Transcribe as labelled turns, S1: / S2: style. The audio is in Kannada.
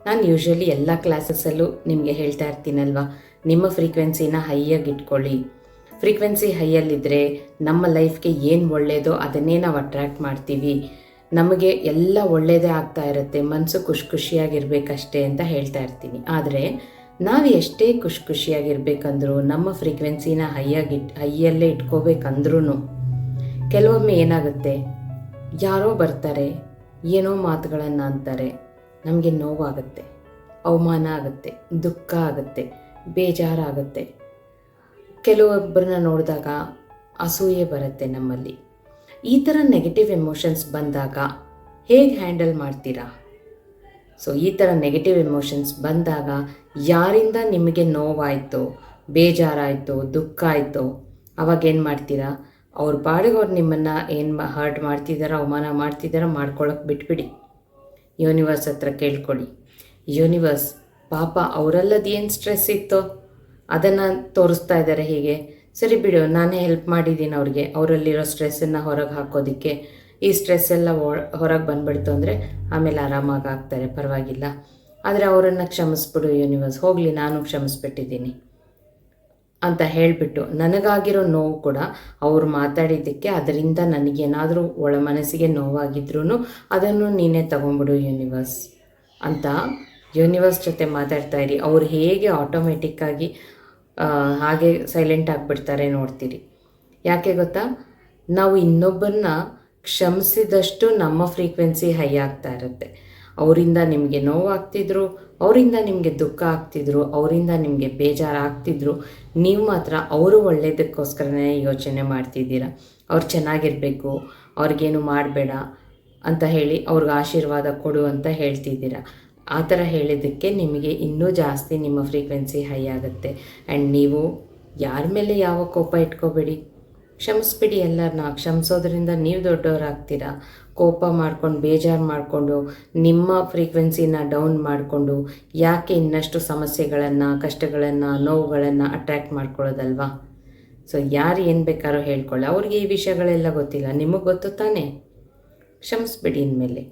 S1: ನಾನು ಯೂಶ್ವಲಿ ಎಲ್ಲ ಕ್ಲಾಸಸ್ಸಲ್ಲೂ ನಿಮಗೆ ಹೇಳ್ತಾ ಇರ್ತೀನಲ್ವ, ನಿಮ್ಮ ಫ್ರೀಕ್ವೆನ್ಸಿನ ಹೈಯಾಗಿ ಇಟ್ಕೊಳ್ಳಿ. ಫ್ರೀಕ್ವೆನ್ಸಿ ಹೈಯಲ್ಲಿದ್ದರೆ ನಮ್ಮ ಲೈಫ್ಗೆ ಏನು ಒಳ್ಳೆಯದೋ ಅದನ್ನೇ ನಾವು ಅಟ್ರ್ಯಾಕ್ಟ್ ಮಾಡ್ತೀವಿ. ನಮಗೆ ಎಲ್ಲ ಒಳ್ಳೆಯದೇ ಆಗ್ತಾ ಇರುತ್ತೆ, ಮನಸ್ಸು ಖುಷಿಯಾಗಿರ್ಬೇಕಷ್ಟೇ ಅಂತ ಹೇಳ್ತಾ ಇರ್ತೀನಿ. ಆದರೆ ನಾವು ಎಷ್ಟೇ ಖುಷಿಯಾಗಿರ್ಬೇಕಂದ್ರೂ ನಮ್ಮ ಫ್ರೀಕ್ವೆನ್ಸಿನ ಹೈಯಲ್ಲೇ ಇಟ್ಕೋಬೇಕಂದ್ರೂ ಕೆಲವೊಮ್ಮೆ ಏನಾಗುತ್ತೆ, ಯಾರೋ ಬರ್ತಾರೆ, ಏನೋ ಮಾತುಗಳನ್ನು ಅಂತಾರೆ, ನಮಗೆ ನೋವಾಗುತ್ತೆ, ಅವಮಾನ ಆಗುತ್ತೆ, ದುಃಖ ಆಗುತ್ತೆ, ಬೇಜಾರಾಗುತ್ತೆ. ಕೆಲವೊಬ್ಬರನ್ನ ನೋಡಿದಾಗ ಅಸೂಯೆ ಬರುತ್ತೆ ನಮ್ಮಲ್ಲಿ. ಈ ಥರ ನೆಗೆಟಿವ್ ಎಮೋಷನ್ಸ್ ಬಂದಾಗ ಹೇಗೆ ಹ್ಯಾಂಡಲ್ ಮಾಡ್ತೀರಾ? ಸೊ ಈ ಥರ ನೆಗೆಟಿವ್ ಎಮೋಷನ್ಸ್ ಬಂದಾಗ ಯಾರಿಂದ ನಿಮಗೆ ನೋವಾಯಿತೋ, ಬೇಜಾರಾಯಿತೋ, ದುಃಖ ಆಯಿತೋ, ಅವಾಗೇನು ಮಾಡ್ತೀರಾ? ಅವ್ರ ಪಾಡಿಗೆ ಅವ್ರು ನಿಮ್ಮನ್ನು ಏನು ಹರ್ಟ್ ಮಾಡ್ತಿದ್ದಾರೋ, ಅವಮಾನ ಮಾಡ್ತಿದ್ದಾರೋ ಮಾಡ್ಕೊಳ್ಳೋಕೆ ಬಿಟ್ಬಿಡಿ. ಯೂನಿವರ್ಸ್ ಹತ್ರ ಕೇಳ್ಕೊಳ್ಳಿ, ಯೂನಿವರ್ಸ್ ಪಾಪ ಅವರಲ್ಲದು ಏನು ಸ್ಟ್ರೆಸ್ ಇತ್ತೋ ಅದನ್ನು ತೋರಿಸ್ತಾ ಇದ್ದಾರೆ, ಹೀಗೆ ಸರಿ ಬಿಡು, ನಾನೇ ಹೆಲ್ಪ್ ಮಾಡಿದ್ದೀನಿ ಅವ್ರಿಗೆ ಅವರಲ್ಲಿರೋ ಸ್ಟ್ರೆಸ್ಸನ್ನು ಹೊರಗೆ ಹಾಕೋದಕ್ಕೆ. ಈ ಸ್ಟ್ರೆಸ್ ಎಲ್ಲ ಹೊರಗೆ ಬಂದುಬಿಡ್ತು ಅಂದರೆ ಆಮೇಲೆ ಆರಾಮಾಗಿ ಆಗ್ತಾರೆ, ಪರವಾಗಿಲ್ಲ. ಆದರೆ ಅವರನ್ನು ಕ್ಷಮಿಸ್ಬಿಡು ಯೂನಿವರ್ಸ್, ಹೋಗಲಿ ನಾನು ಕ್ಷಮಿಸ್ಬಿಟ್ಟಿದ್ದೀನಿ ಅಂತ ಹೇಳಿಬಿಟ್ಟು, ನನಗಾಗಿರೋ ನೋವು ಕೂಡ ಅವ್ರು ಮಾತಾಡಿದ್ದಕ್ಕೆ ಅದರಿಂದ ನನಗೇನಾದರೂ ಒಳ ಮನಸ್ಸಿಗೆ ನೋವಾಗಿದ್ರೂ ಅದನ್ನು ನೀನೇ ತಗೊಂಬಿಡು ಯೂನಿವರ್ಸ್ ಅಂತ ಯೂನಿವರ್ಸ್ ಜೊತೆ ಮಾತಾಡ್ತಾ ಇರಿ. ಅವ್ರು ಹೇಗೆ ಆಟೋಮೆಟಿಕ್ಕಾಗಿ ಹಾಗೆ ಸೈಲೆಂಟ್ ಆಗಿಬಿಡ್ತಾರೆ ನೋಡ್ತೀರಿ. ಯಾಕೆ ಗೊತ್ತಾ? ನಾವು ಇನ್ನೊಬ್ಬರನ್ನ ಕ್ಷಮಿಸಿದಷ್ಟು ನಮ್ಮ ಫ್ರೀಕ್ವೆನ್ಸಿ ಹೈ ಆಗ್ತಾ ಇರುತ್ತೆ. ಅವರಿಂದ ನಿಮಗೆ ನೋವಾಗ್ತಿದ್ರು, ಅವರಿಂದ ನಿಮಗೆ ದುಃಖ ಆಗ್ತಿದ್ರು, ಅವರಿಂದ ನಿಮಗೆ ಬೇಜಾರಾಗ್ತಿದ್ರು, ನೀವು ಮಾತ್ರ ಅವರು ಒಳ್ಳೆಯದಕ್ಕೋಸ್ಕರನೇ ಯೋಚನೆ ಮಾಡ್ತಿದ್ದೀರ. ಅವ್ರು ಚೆನ್ನಾಗಿರಬೇಕು, ಅವ್ರಿಗೇನು ಮಾಡಬೇಡ ಅಂತ ಹೇಳಿ ಅವ್ರಿಗೆ ಆಶೀರ್ವಾದ ಕೊಡು ಅಂತ ಹೇಳ್ತಿದ್ದೀರ. ಆ ಥರ ಹೇಳಿದ್ದಕ್ಕೆ ನಿಮಗೆ ಇನ್ನೂ ಜಾಸ್ತಿ ನಿಮ್ಮ ಫ್ರೀಕ್ವೆನ್ಸಿ ಹೈ ಆಗುತ್ತೆ. ಆ್ಯಂಡ್ ನೀವು ಯಾರ ಮೇಲೆ ಯಾವ ಕೋಪ ಇಟ್ಕೋಬೇಡಿ, ಕ್ಷಮಿಸ್ಬಿಡಿ. ಎಲ್ಲರನ್ನ ಕ್ಷಮಿಸೋದ್ರಿಂದ ನೀವು ದೊಡ್ಡವರಾಗ್ತೀರಾ. ಕೋಪ ಮಾಡ್ಕೊಂಡು ಬೇಜಾರು ಮಾಡಿಕೊಂಡು ನಿಮ್ಮ ಫ್ರೀಕ್ವೆನ್ಸಿನ ಡೌನ್ ಮಾಡಿಕೊಂಡು ಯಾಕೆ ಇನ್ನಷ್ಟು ಸಮಸ್ಯೆಗಳನ್ನು, ಕಷ್ಟಗಳನ್ನು, ನೋವುಗಳನ್ನು ಅಟ್ರ್ಯಾಕ್ಟ್ ಮಾಡ್ಕೊಳ್ಳೋದಲ್ವಾ? ಸೊ ಯಾರು ಏನು ಬೇಕಾದ್ರೂ ಹೇಳ್ಕೊಳ್ಳಿ, ಅವ್ರಿಗೆ ಈ ವಿಷಯಗಳೆಲ್ಲ ಗೊತ್ತಿಲ್ಲ, ನಿಮಗೆ ಗೊತ್ತು ತಾನೇ. ಕ್ಷಮಿಸ್ಬಿಡಿ ಇನ್ಮೇಲೆ.